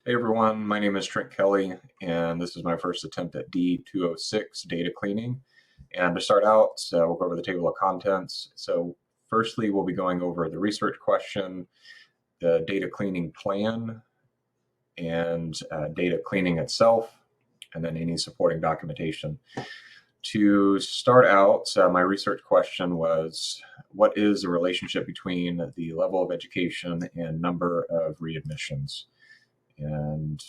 Hey everyone, my name is Trent Kelly, and this is my first attempt at D206 data cleaning. And to start out, we'll go over the table of contents. So firstly, we'll be going over the research question, the data cleaning plan, and data cleaning itself, and then any supporting documentation. To start out, my research question was, what is the relationship between the level of education and number of readmissions? And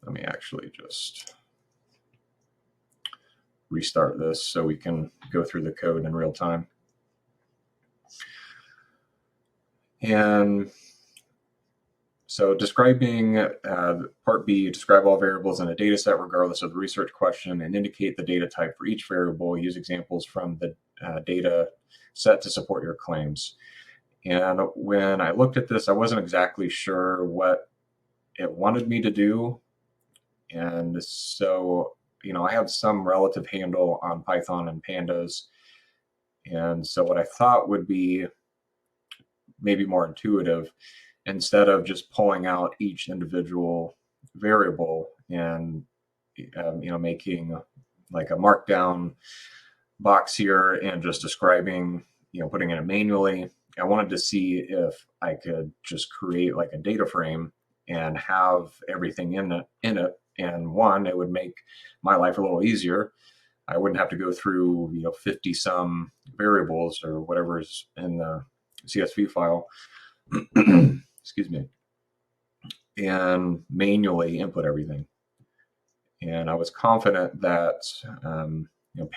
let me actually just restart this so we can go through the code in real time. And so describing part B, describe all variables in a data set regardless of the research question and indicate the data type for each variable. Use examples from the data set to support your claims. And when I looked at this, I wasn't exactly sure what it wanted me to do. And so, I have some relative handle on Python and pandas. And so what I thought would be maybe more intuitive, instead of just pulling out each individual variable and making like a markdown box here and just describing, putting it in manually. I wanted to see if I could just create like a data frame and have everything in it. And one, it would make my life a little easier. I wouldn't have to go through 50 some variables or whatever is in the CSV file, excuse me, and manually input everything. And I was confident that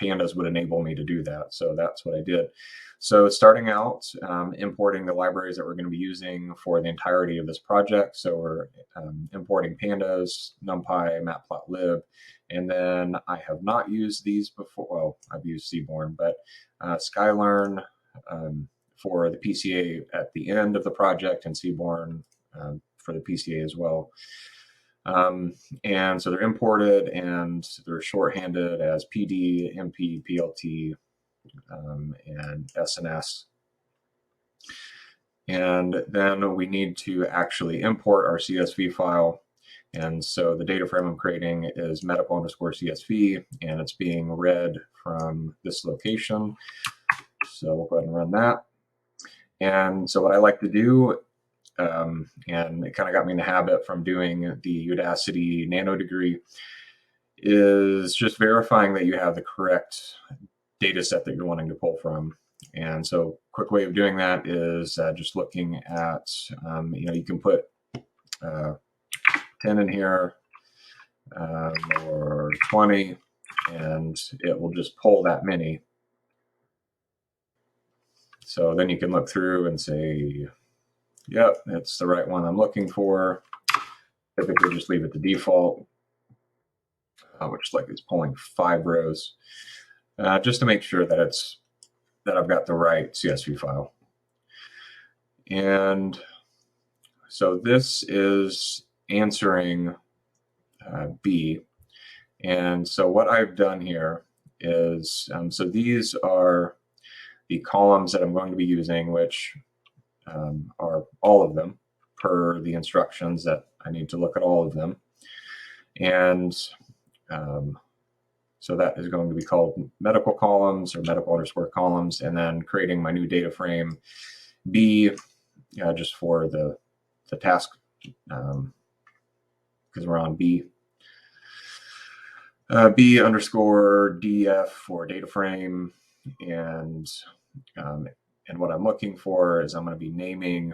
pandas would enable me to do that. So that's what I did. So starting out, importing the libraries that we're going to be using for the entirety of this project. So we're importing pandas, NumPy, Matplotlib, and then I have not used these before. Well, I've used Seaborn, but Skylearn for the PCA at the end of the project, and Seaborn for the PCA as well. And so they're imported and they're shorthanded as PD, MP, PLT, and SNS. And then we need to actually import our CSV file. And so the data frame I'm creating is medical_CSV, and it's being read from this location. So we'll go ahead and run that. And so what I like to do, and it kind of got me in the habit from doing the Udacity nano degree, is just verifying that you have the correct data set that you're wanting to pull from. And so quick way of doing that is just looking at, you can put 10 in here or 20, and it will just pull that many. So then you can look through and say, yep, it's the right one I'm looking for. Typically just leave it to default, which is pulling 5 rows, just to make sure that I've got the right CSV file. And so this is answering B. And so what I've done here is, so these are the columns that I'm going to be using, which are all of them per the instructions that I need to look at all of them. And so that is going to be called medical columns or medical_columns, and then creating my new data frame B, just for the task, because we're on B. B_df for data frame, and what I'm looking for is I'm going to be naming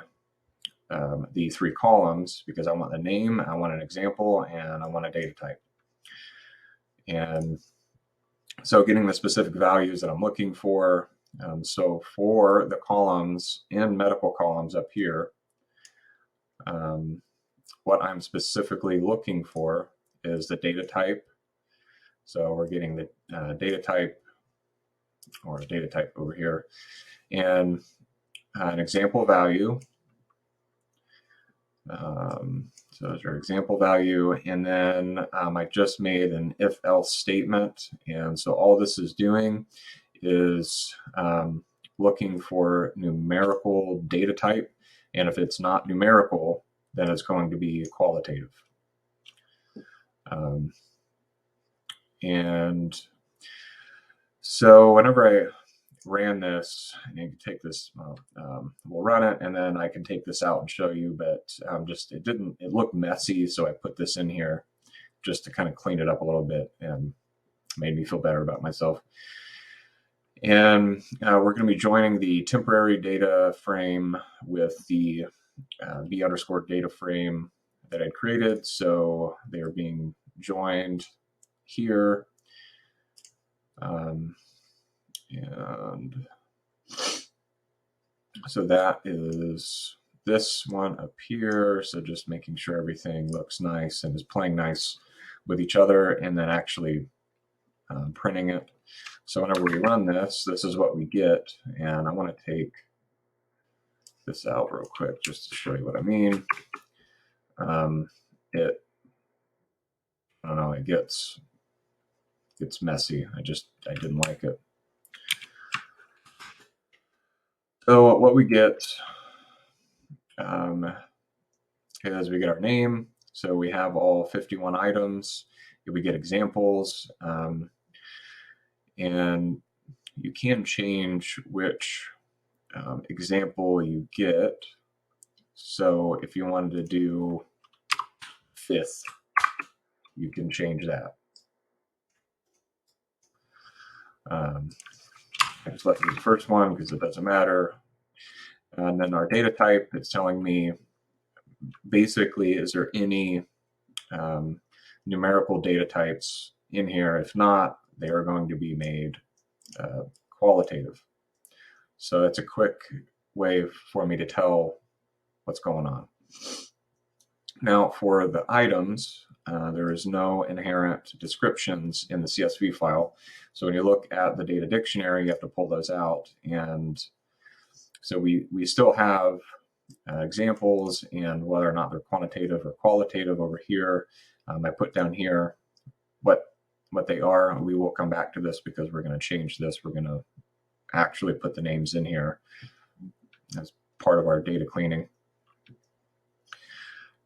the 3 columns because I want the name, I want an example, and I want a data type. And so getting the specific values that I'm looking for. So for the columns in medical columns up here, what I'm specifically looking for is the data type. So we're getting the data type, or data type over here, and an example value. So there's our example value, and then I just made an if-else statement, and so all this is doing is looking for numerical data type, And if it's not numerical, then it's going to be qualitative. And so whenever I ran this, and you can take this, we'll run it, and then I can take this out and show you, but it looked messy, so I put this in here just to kind of clean it up a little bit and made me feel better about myself. And we're going to be joining the temporary data frame with the b_data frame that I created. So they are being joined here. And so that is this one up here. So just making sure everything looks nice and is playing nice with each other, and then actually printing it. So whenever we run this, this is what we get. And I want to take this out real quick just to show you what I mean. I don't know, it gets messy. I didn't like it. So what we get is we get our name. So we have all 51 items. We get examples, and you can change which example you get. So if you wanted to do 5th, you can change that. I just left the first one because it doesn't matter. And then our data type, it's telling me basically, is there any numerical data types in here? If not, they are going to be made qualitative. So that's a quick way for me to tell what's going on. Now for the items, there is no inherent descriptions in the CSV file. So when you look at the data dictionary, you have to pull those out. And so we still have examples and whether or not they're quantitative or qualitative over here. I put down here what they are. We will come back to this because we're going to change this. We're going to actually put the names in here as part of our data cleaning.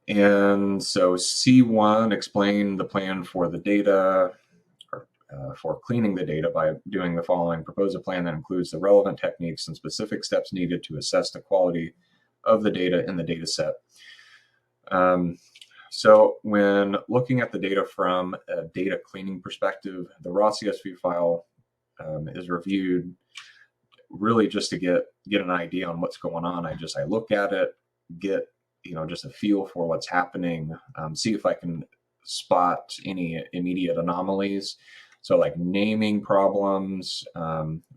And so C1, explain the plan for the data, for cleaning the data by doing the following. Propose a plan that includes the relevant techniques and specific steps needed to assess the quality of the data in the data set. So when looking at the data from a data cleaning perspective, the raw CSV file is reviewed really just to get an idea on what's going on. I look at it, get just a feel for what's happening, see if I can spot any immediate anomalies. So like naming problems,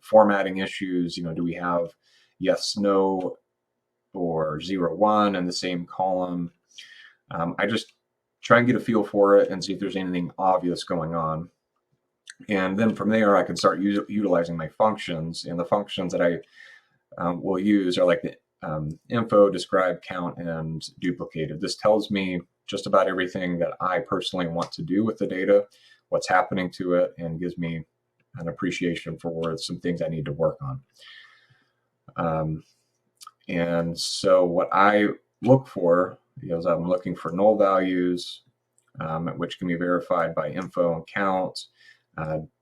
formatting issues, do we have yes, no, or 0, 1 in the same column? I just try and get a feel for it and see if there's anything obvious going on. And then from there, I can start utilizing my functions. And the functions that I will use are like the info, describe, count, and duplicated. This tells me just about everything that I personally want to do with the data, what's happening to it, and gives me an appreciation for some things I need to work on. And so what I look for is I'm looking for null values, which can be verified by info and count,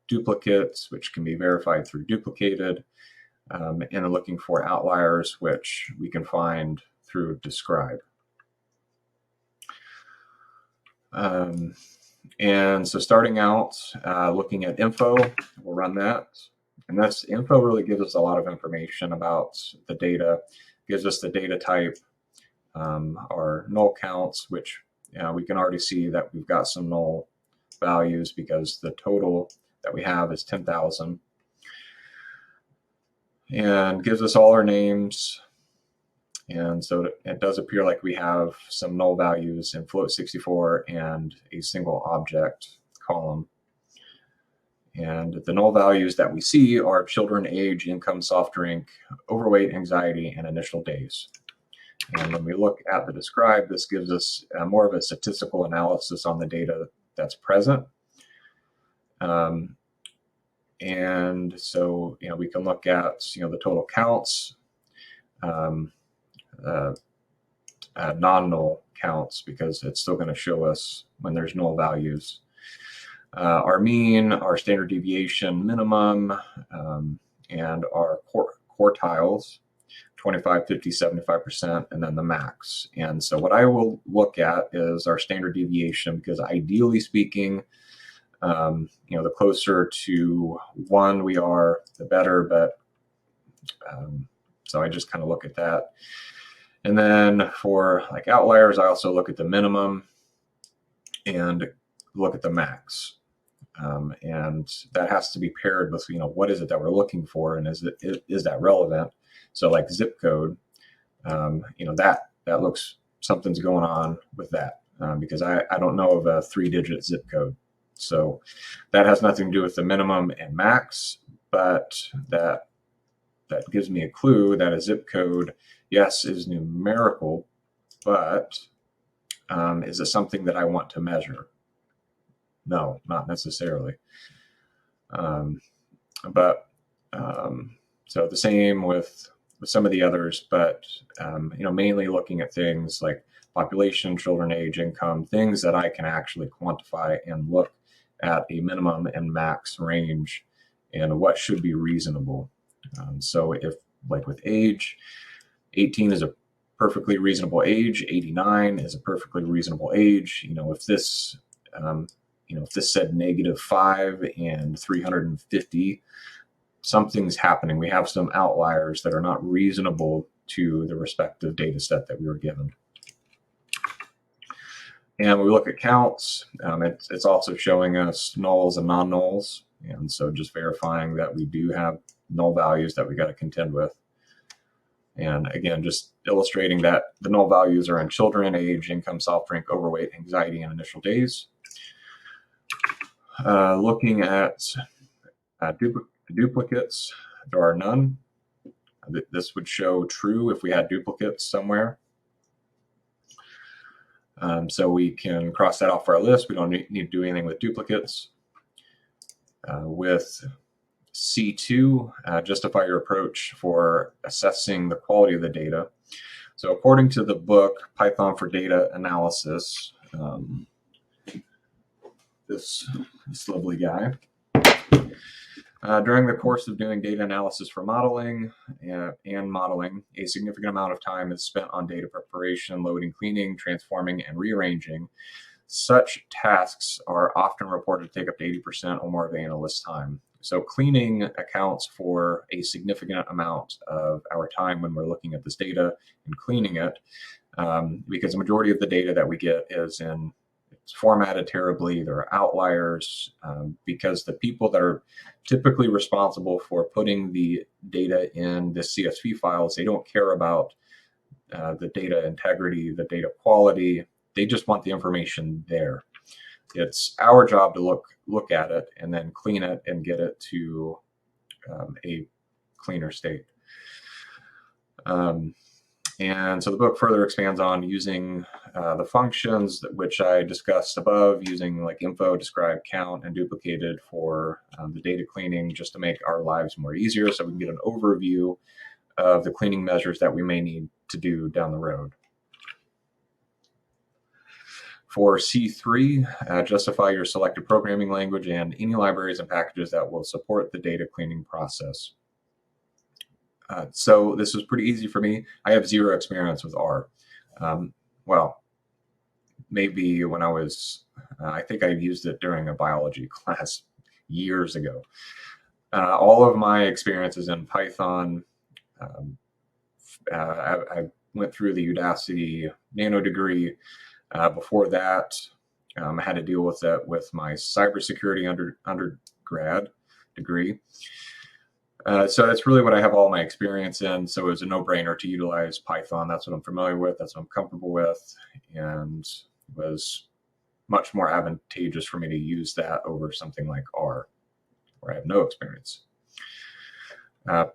duplicates, which can be verified through duplicated, and I'm looking for outliers, which we can find through describe. And so starting out, looking at info, we'll run that. And that's info really gives us a lot of information about the data, gives us the data type, our null counts, which we can already see that we've got some null values because the total that we have is 10,000. And gives us all our names. And so it does appear like we have some null values in float 64 and a single object column. And the null values that we see are children, age, income, soft drink, overweight, anxiety, and initial days. And when we look at the describe, this gives us more of a statistical analysis on the data that's present. And so, we can look at, the total counts, non-null counts because it's still going to show us when there's null values. Our mean, our standard deviation minimum, and our quartiles, 25, 50, 75%, and then the max. And so what I will look at is our standard deviation, because ideally speaking, the closer to 1 we are, the better, but so I just kind of look at that. And then for like outliers, I also look at the minimum and look at the max. And that has to be paired with, what is it that we're looking for, and is that relevant? So like zip code, that looks, something's going on with that, because I don't know of a 3-digit zip code. So that has nothing to do with the minimum and max, but that gives me a clue that a zip code, yes, is numerical, but is it something that I want to measure? No, not necessarily. So the same with some of the others, but mainly looking at things like population, children, age, income, things that I can actually quantify and look at a minimum and max range and what should be reasonable. So if, like with age, 18 is a perfectly reasonable age, 89 is a perfectly reasonable age. If this if this said -5 and 350, something's happening. We have some outliers that are not reasonable to the respective data set that we were given. And when we look at counts, it's also showing us nulls and non-nulls. And so just verifying that we do have null values that we got to contend with. And again, just illustrating that the null values are in children, age, income, soft drink, overweight, anxiety, and initial days. Looking at duplicates, there are none. This would show true if we had duplicates somewhere. So we can cross that off our list. We don't need to do anything with duplicates. With C2, justify your approach for assessing the quality of the data. So according to the book, Python for Data Analysis, this lovely guy, during the course of doing data analysis for modeling and modeling, a significant amount of time is spent on data preparation, loading, cleaning, transforming, and rearranging. Such tasks are often reported to take up to 80% or more of the analyst's time. So cleaning accounts for a significant amount of our time when we're looking at this data and cleaning it, because the majority of the data that we get is it's formatted terribly. There are outliers, because the people that are typically responsible for putting the data in the CSV files, they don't care about the data integrity, the data quality. They just want the information there. It's our job to look at it and then clean it and get it to a cleaner state. And so the book further expands on using the functions which I discussed above, using like info, describe, count, and duplicated for the data cleaning, just to make our lives more easier, so we can get an overview of the cleaning measures that we may need to do down the road. For C3, justify your selected programming language and any libraries and packages that will support the data cleaning process. So this was pretty easy for me. I have zero experience with R. Well, maybe when I was, I think I used it during a biology class years ago. All of my experiences in Python, I went through the Udacity nano degree. Before that, I had to deal with that with my cybersecurity undergrad degree. So that's really what I have all my experience in. So it was a no-brainer to utilize Python. That's what I'm familiar with. That's what I'm comfortable with, and it was much more advantageous for me to use that over something like R, where I have no experience.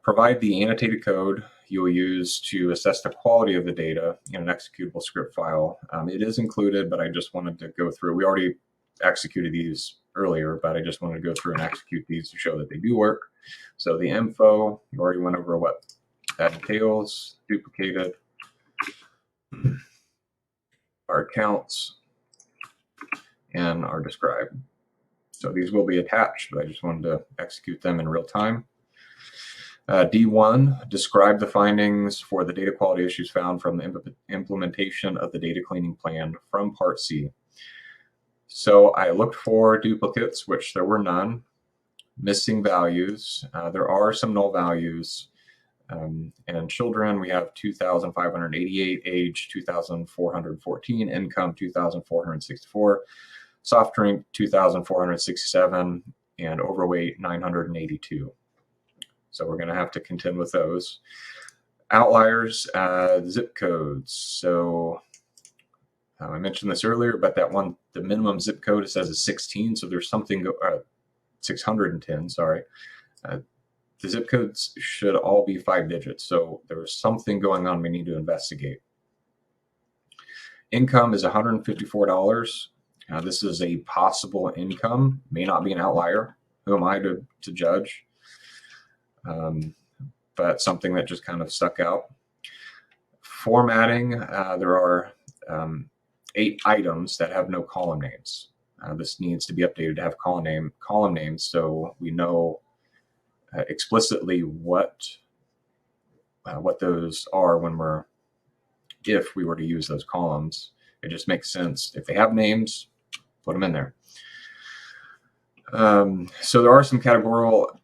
Provide the annotated code you will use to assess the quality of the data in an executable script file. It is included, but I just wanted to go through. We already executed these earlier, but I just wanted to go through and execute these to show that they do work. So the info, you already went over what that entails, duplicated. our counts, and our describe. So these will be attached, but I just wanted to execute them in real time. D1, describe the findings for the data quality issues found from the implementation of the data cleaning plan from Part C. So I looked for duplicates, which there were none. Missing values, there are some null values. And children, we have 2,588, age 2,414, income 2,464, soft drink 2,467, and overweight 982. So we're going to have to contend with those. Outliers, zip codes. So I mentioned this earlier, but that one, the minimum zip code, it says is 16. So there's something, 610, sorry. The zip codes should all be 5 digits. So there's something going on we need to investigate. Income is $154. This is a possible income, may not be an outlier. Who am I to judge? But something that just kind of stuck out. Formatting, there are 8 items that have no column names. This needs to be updated to have column names so we know explicitly what those are if we were to use those columns. It just makes sense. If they have names, put them in there. So there are some categorical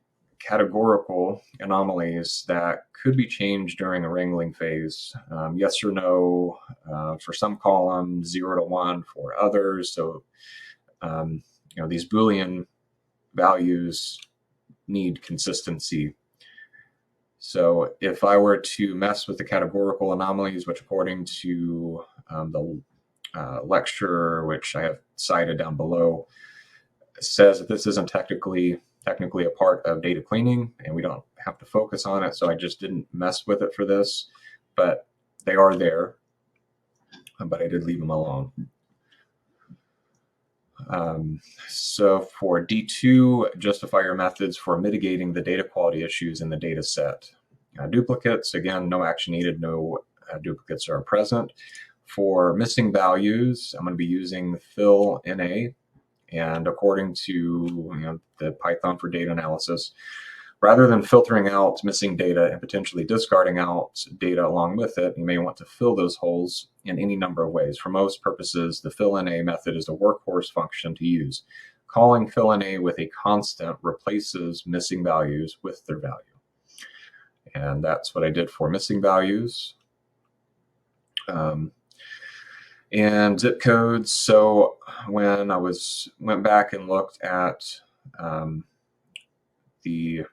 anomalies that could be changed during a wrangling phase. Yes or no for some columns, 0 to 1 for others. So these Boolean values need consistency. So if I were to mess with the categorical anomalies, which according to the lecture, which I have cited down below, says that this isn't technically a part of data cleaning and we don't have to focus on it. So I just didn't mess with it for this, but they are there, but I did leave them alone. So for D2, justify your methods for mitigating the data quality issues in the data set. Duplicates, again, no action needed, no duplicates are present. For missing values, I'm going to be using fill NA, and according to the Python for data analysis, rather than filtering out missing data and potentially discarding out data along with it, you may want to fill those holes in any number of ways. For most purposes, the fill NA method is a workhorse function to use. Calling fill NA with a constant replaces missing values with their value. And that's what I did for missing values. And zip codes. So when I went back and looked at the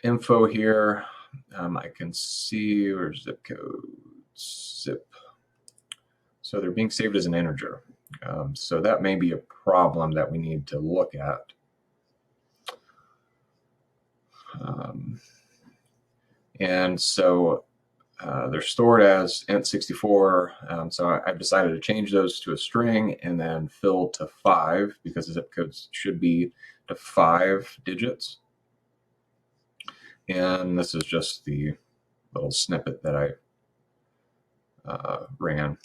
info here, I can see where's zip codes, zip. So they're being saved as an integer. So that may be a problem that we need to look at. And so they're stored as int64. So I've decided to change those to a string and then fill to 5 because the zip codes should be to 5 digits. And this is just the little snippet that I ran.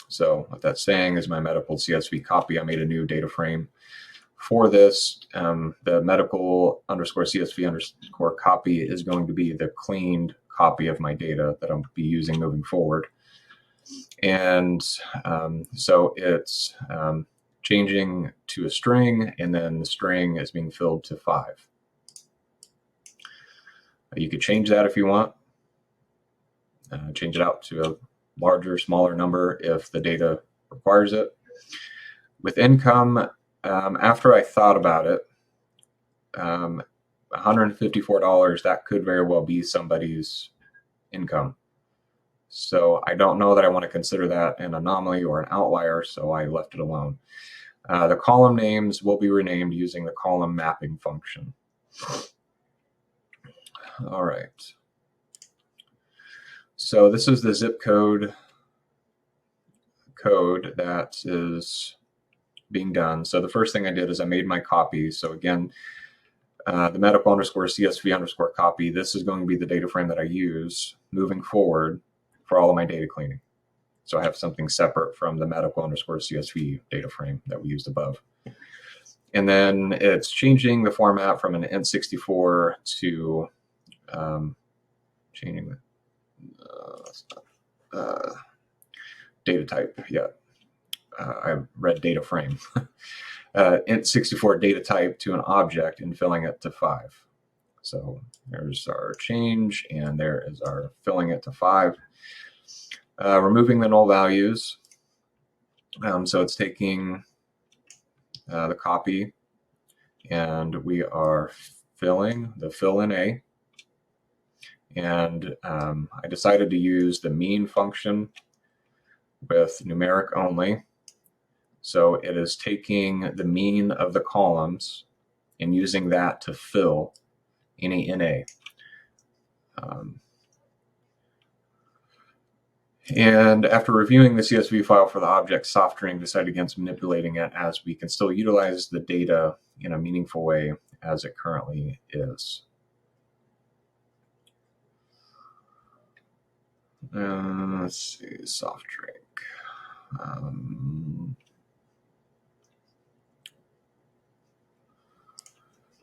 So what that's saying is my medical CSV copy, I made a new data frame for this. The medical _CSV_ copy is going to be the cleaned copy of my data that I'm be using moving forward. And so it's changing to a string, and then the string is being filled to 5. You could change that if you want. Change it out to a larger, smaller number if the data requires it. With income, after I thought about it, $154, that could very well be somebody's income. So I don't know that I want to consider that an anomaly or an outlier, so I left it alone. The column names will be renamed using the column mapping function. All right. So this is the zip code that is being done. So the first thing I did is I made my copy. So again, the medical _CSV_ copy, this is going to be the data frame that I use moving forward for all of my data cleaning. So I have something separate from the medical_CSV data frame that we used above. And then it's changing the format from an int64 to changing the data type. Yeah, I read data frame. int64 data type to an object and filling it to 5. So there's our change, and there is our filling it to 5. Removing the null values. So it's taking the copy, and we are filling the fill in A. And I decided to use the mean function with numeric only. So it is taking the mean of the columns and using that to fill any NA. And after reviewing the CSV file for the object, SoftString decided against manipulating it, as we can still utilize the data in a meaningful way as it currently is. Let's see, SoftString.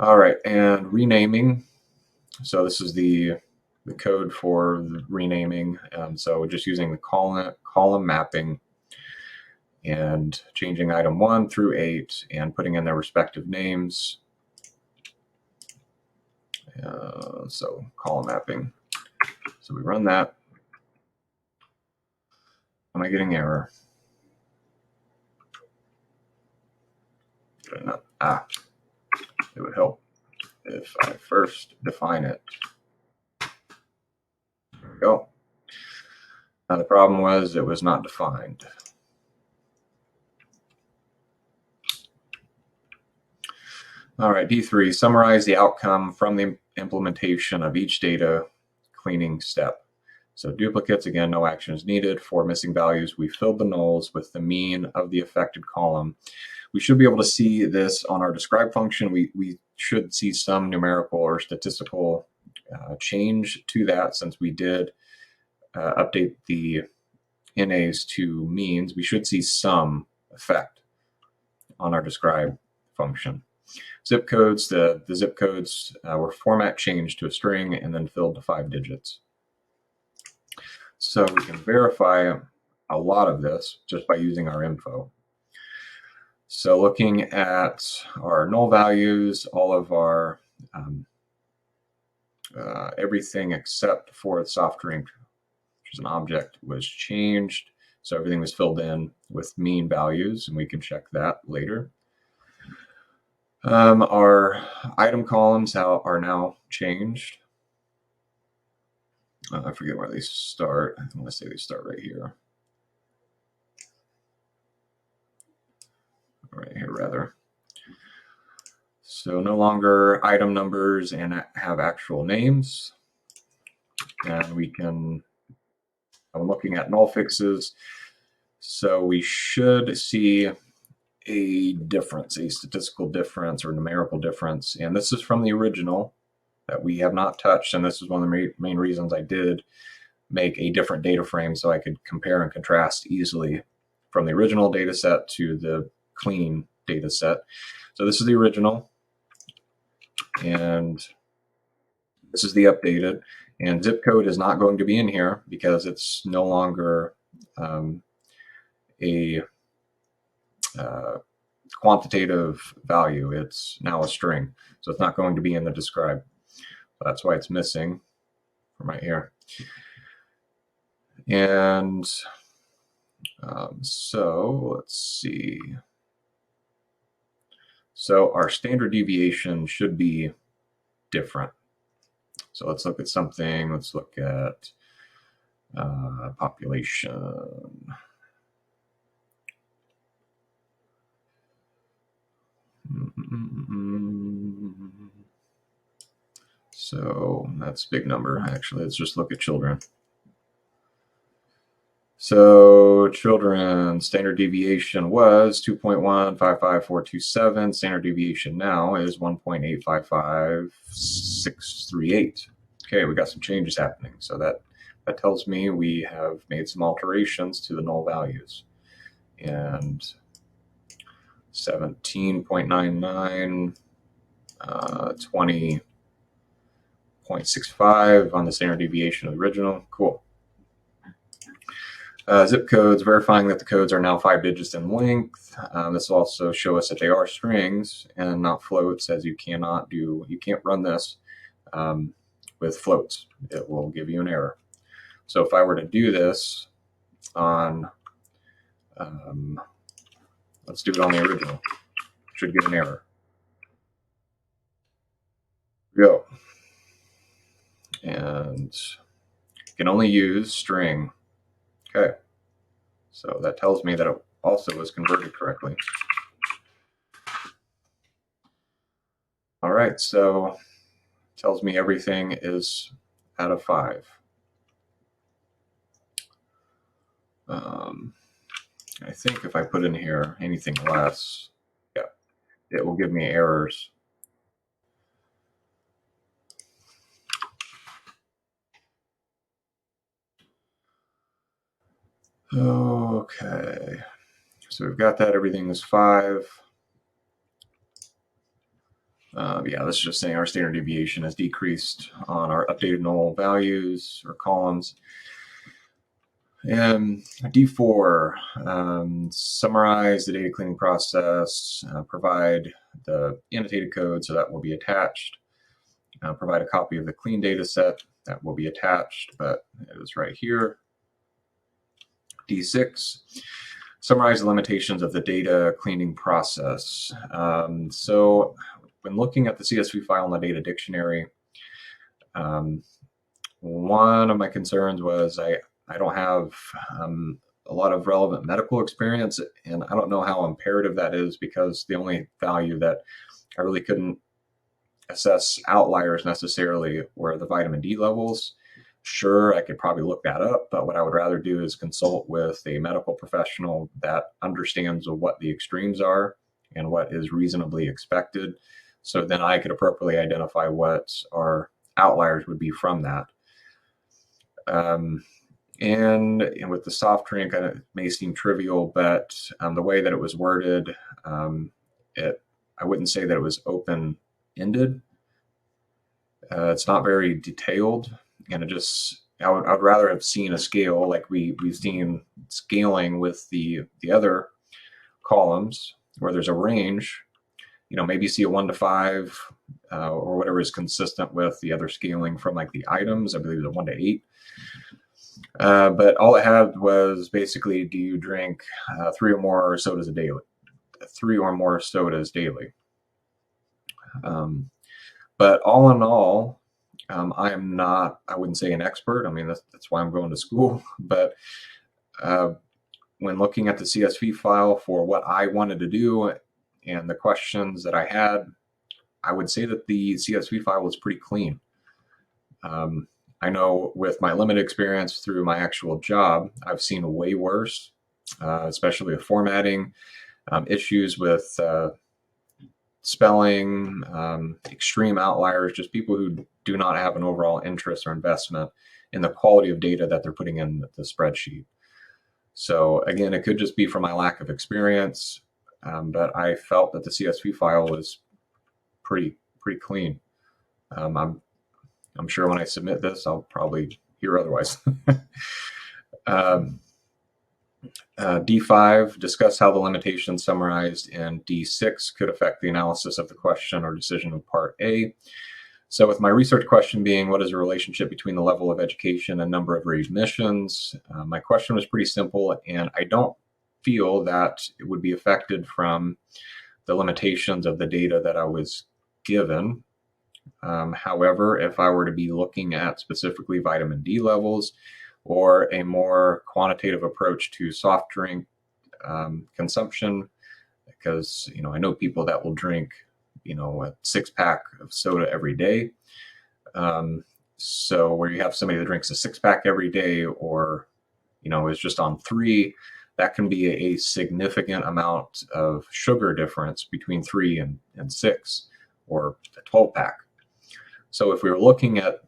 All right, and renaming. So this is the code for the renaming. So we're just using the column mapping and changing item 1 through 8 and putting in their respective names. So column mapping. So we run that. Am I getting error? It would help if I first define it. There we go. Now the problem was it was not defined. All right, D3, summarize the outcome from the implementation of each data cleaning step. So duplicates, again, no action is needed. For missing values, we filled the nulls with the mean of the affected column. We should be able to see this on our describe function. We should see some numerical or statistical change to that, since we did update the NAs to means. We should see some effect on our describe function. Zip codes, the zip codes were format changed to a string and then filled to 5 digits. So we can verify a lot of this just by using our info. So looking at our null values, all of our everything except for the SoftString, which is an object, was changed. So everything was filled in with mean values, and we can check that later. Our item columns are now changed. I forget where they start. I want to say they start right here. Right here, rather. So no longer item numbers and have actual names. And we can, I'm looking at null fixes. So we should see a difference, a statistical difference or numerical difference. And this is from the original that we have not touched. And this is one of the main reasons I did make a different data frame, so I could compare and contrast easily from the original data set to the clean data set. So this is the original, and this is the updated. And zip code is not going to be in here because it's no longer a quantitative value. It's now a string, so it's not going to be in the describe. That's why it's missing from right here. And so let's see. So our standard deviation should be different. So let's look at something. Let's look at population. So that's a big number. Actually, let's just look at children. So children, standard deviation was 2.155427. Standard deviation now is 1.855638. Okay, we got some changes happening. So that that tells me we have made some alterations to the null values. And 17.99, 20.65 on the standard deviation of the original. Cool. Zip codes, verifying that the codes are now 5 digits in length. This will also show us that they are strings and not floats, as you can't run this with floats. It will give you an error. So if I were to do this on, let's do it on the original, should get an error. Go. And you can only use string. Okay. So that tells me that it also was converted correctly. All right, so it tells me everything is out of 5. I think if I put in here anything less, yeah, it will give me errors. Okay, so we've got that. Everything is 5. Yeah, this is just saying our standard deviation has decreased on our updated null values or columns. And D4, summarize the data cleaning process, provide the annotated code, so that will be attached. Provide a copy of the clean data set, that will be attached, but it is right here. D6, summarize the limitations of the data cleaning process. So when looking at the CSV file in the data dictionary, one of my concerns was I don't have a lot of relevant medical experience, and I don't know how imperative that is, because the only value that I really couldn't assess outliers necessarily were the vitamin D levels. Sure, I could probably look that up, but what I would rather do is consult with a medical professional that understands what the extremes are and what is reasonably expected, so then I could appropriately identify what our outliers would be from that. And with the soft drink, it may seem trivial, but the way that it was worded, I wouldn't say that it was open-ended. It's not very detailed, and I would rather have seen a scale like we've seen scaling with the other columns, where there's a range. Maybe see a 1 to 5 or whatever is consistent with the other scaling from like the items. I believe it's a 1 to 8. But all it had was basically, do you drink 3 or more sodas daily? 3 or more sodas daily. But all in all, I wouldn't say an expert. I mean, that's why I'm going to school. But when looking at the CSV file for what I wanted to do and the questions that I had, I would say that the CSV file was pretty clean. I know with my limited experience through my actual job, I've seen way worse, especially with formatting, issues with spelling, extreme outliers, just people who do not have an overall interest or investment in the quality of data that they're putting in the spreadsheet. So again, it could just be from my lack of experience, but I felt that the CSV file was pretty clean. I'm sure when I submit this, I'll probably hear otherwise. D5, discuss how the limitations summarized in D6 could affect the analysis of the question or decision of Part A. So with my research question being, what is the relationship between the level of education and number of readmissions? My question was pretty simple, and I don't feel that it would be affected from the limitations of the data that I was given. However, if I were to be looking at specifically vitamin D levels or a more quantitative approach to soft drink consumption, because I know people that will drink a 6-pack of soda every day. So where you have somebody that drinks a 6-pack every day, or is just on 3, that can be a significant amount of sugar difference between 3 and 6, or a 12-pack. So if we were looking at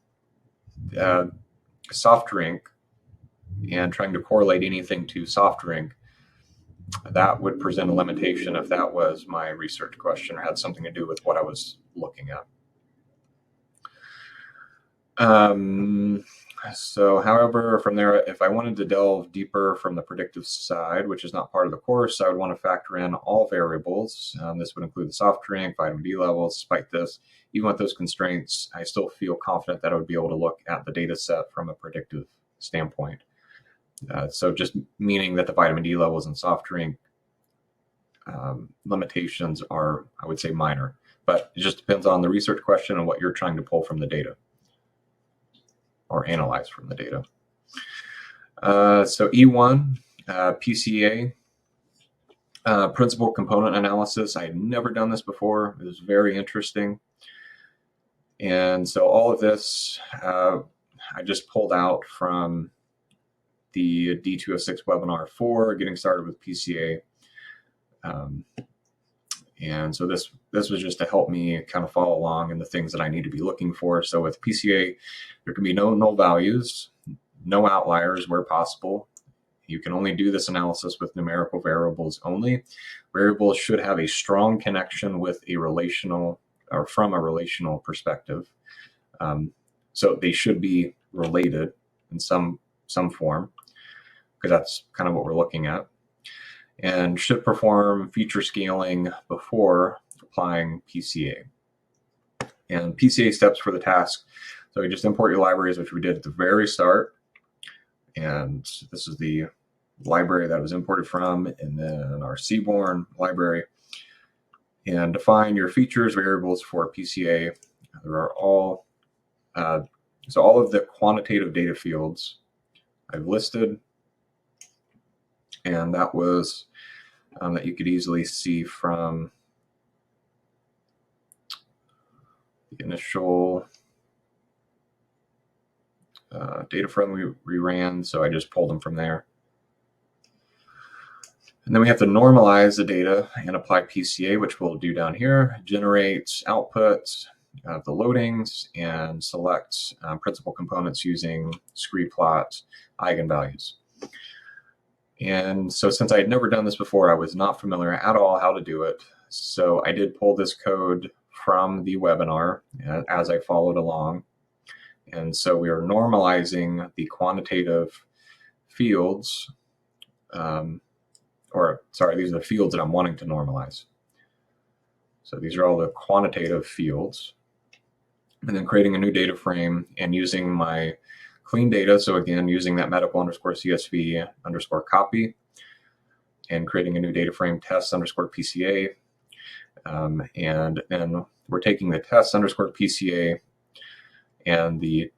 soft drink and trying to correlate anything to soft drink, that would present a limitation if that was my research question or had something to do with what I was looking at. So, however, from there, if I wanted to delve deeper from the predictive side, which is not part of the course, I would want to factor in all variables. This would include the soft drink, vitamin D levels. Despite this, even with those constraints, I still feel confident that I would be able to look at the data set from a predictive standpoint. So just meaning that the vitamin D levels in soft drink limitations are, I would say, minor. But it just depends on the research question and what you're trying to pull from the data or analyze from the data. So E1, PCA, principal component analysis. I had never done this before. It was very interesting. And so all of this, I just pulled out from the D206 webinar for getting started with PCA. And so this was just to help me kind of follow along in the things that I need to be looking for. So with PCA, there can be no null values, no outliers where possible. You can only do this analysis with numerical variables only. Variables should have a strong connection with a relational or from a relational perspective. So they should be related in some form, because that's kind of what we're looking at, and should perform feature scaling before applying PCA. And PCA steps for the task. So you just import your libraries, which we did at the very start. And this is the library that was imported from, and then our Seaborn library. And define your features variables for PCA. There are all, so all of the quantitative data fields I've listed. And that was that you could easily see from the initial data frame we ran. So I just pulled them from there. And then we have to normalize the data and apply PCA, which we'll do down here. Generate output of the loadings and select principal components using scree-plot eigenvalues. And so since I had never done this before, I was not familiar at all how to do it. So I did pull this code from the webinar as I followed along. And so we are normalizing the quantitative fields, these are the fields that I'm wanting to normalize. So these are all the quantitative fields. And then creating a new data frame and using my clean data. So again, using that medical underscore CSV underscore copy and creating a new data frame test underscore PCA. And then we're taking the test underscore PCA and the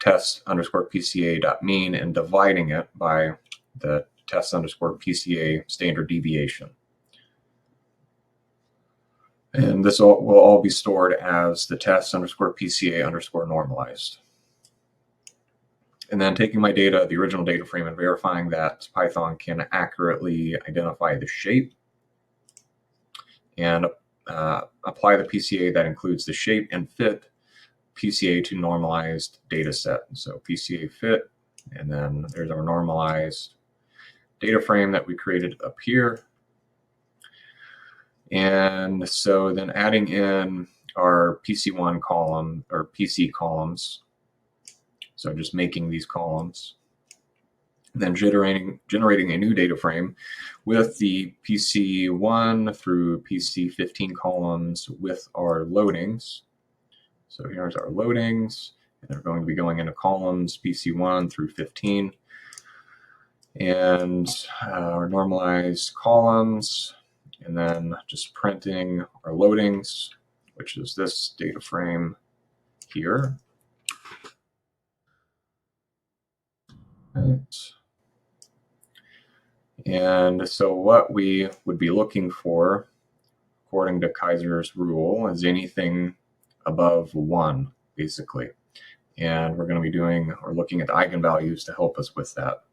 test underscore PCA dot mean and dividing it by the test underscore PCA standard deviation. And this will all be stored as the test underscore PCA underscore normalized. And then taking my data, the original data frame, and verifying that Python can accurately identify the shape and apply the PCA that includes the shape and fit PCA to normalized data set. So PCA fit, and then there's our normalized data frame that we created up here. And so then adding in our PC1 column or PC columns. So just making these columns, then generating a new data frame with the PC1 through PC15 columns with our loadings. So here's our loadings, and they're going to be going into columns PC1 through 15. And our normalized columns, and then just printing our loadings, which is this data frame here. And so what we would be looking for, according to Kaiser's rule, is anything above 1, basically. And we're going to be looking at the eigenvalues to help us with that.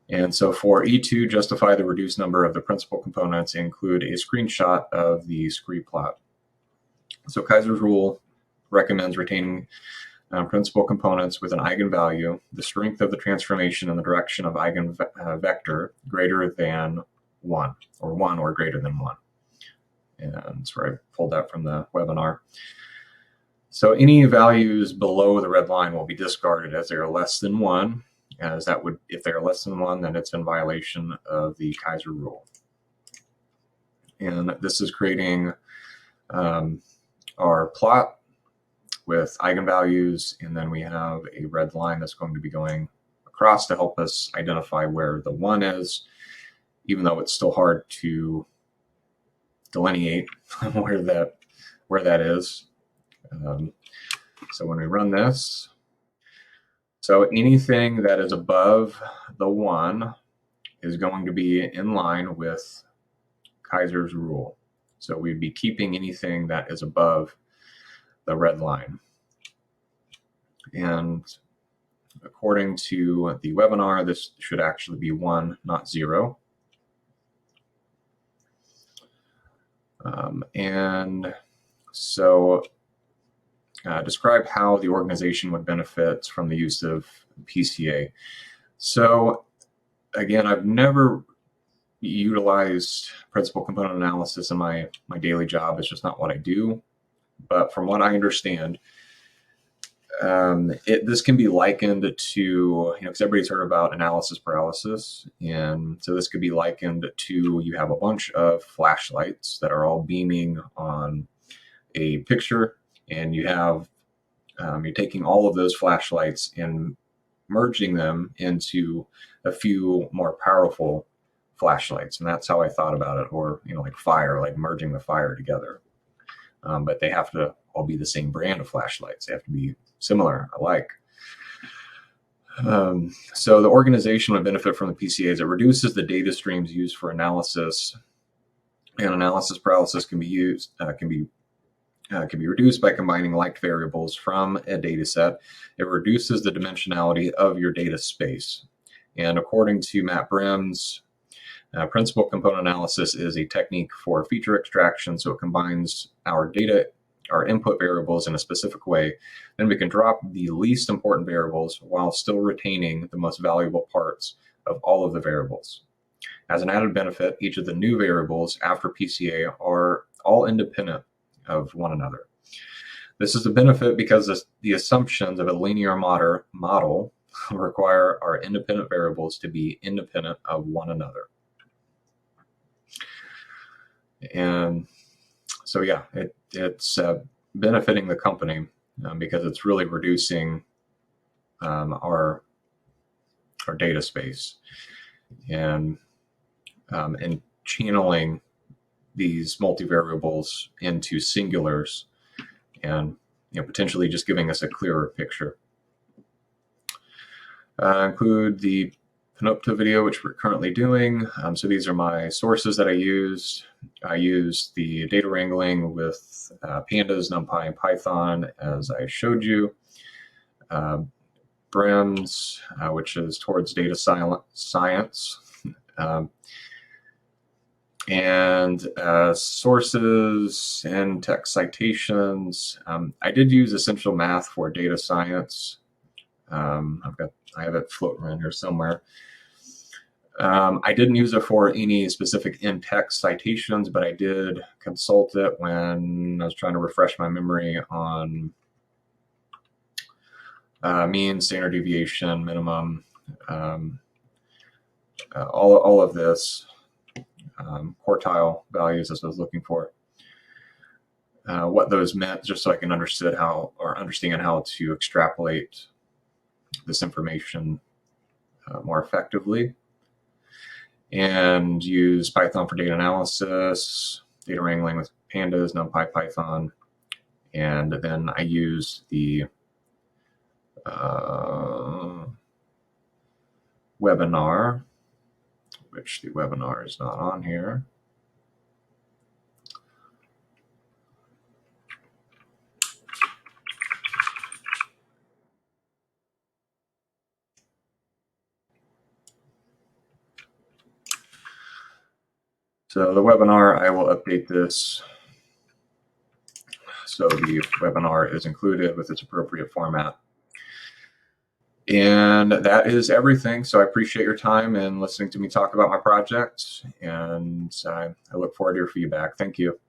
And so for E2, justify the reduced number of the principal components, include a screenshot of the scree plot. So Kaiser's rule recommends retaining principal components with an eigenvalue, the strength of the transformation in the direction of eigenvector greater than 1, or 1 or greater than 1. And that's where I pulled that from the webinar. So any values below the red line will be discarded as they are less than 1, as that would, if they are less than 1, then it's in violation of the Kaiser rule. And this is creating our plot with eigenvalues, and then we have a red line that's going to be going across to help us identify where the 1 is, even though it's still hard to delineate where that is. So when we run this, so anything that is above the 1 is going to be in line with Kaiser's rule. So we'd be keeping anything that is above the red line. And according to the webinar, this should actually be 1, not 0. And so describe how the organization would benefit from the use of PCA. So again, I've never utilized principal component analysis in my daily job. It's just not what I do. But from what I understand, this can be likened to, because everybody's heard about analysis paralysis. And so this could be likened to, you have a bunch of flashlights that are all beaming on a picture, and you have, you're taking all of those flashlights and merging them into a few more powerful flashlights. And that's how I thought about it. Or, like fire, like merging the fire together. But they have to all be the same brand of flashlights. They have to be similar, alike. So the organization would benefit from the PCAs. It reduces the data streams used for analysis, and analysis paralysis can be reduced by combining like variables from a data set. It reduces the dimensionality of your data space. And according to Matt Brem's, principal component analysis is a technique for feature extraction. So it combines our input variables in a specific way. Then we can drop the least important variables while still retaining the most valuable parts of all of the variables. As an added benefit, each of the new variables after PCA are all independent of one another. This is a benefit because the assumptions of a linear model require our independent variables to be independent of one another. And so, yeah, it's benefiting the company because it's really reducing our data space and channeling these multivariables into singulars, and potentially just giving us a clearer picture. Include the Panopto video, which we're currently doing. So these are my sources that I used. I used the data wrangling with pandas, NumPy, and Python, as I showed you. Brem's, which is towards data science. And sources and text citations. I did use Essential Math for data science. I have it floating around here somewhere. I didn't use it for any specific in-text citations, but I did consult it when I was trying to refresh my memory on mean, standard deviation, minimum, all of this, quartile values as I was looking for, what those meant, just so I can understand how to extrapolate this information more effectively, and use Python for data analysis, data wrangling with pandas, NumPy, Python, and then I used the webinar, which the webinar is not on here. So the webinar, I will update this so the webinar is included with its appropriate format. And that is everything. So I appreciate your time and listening to me talk about my project, and I look forward to your feedback. Thank you.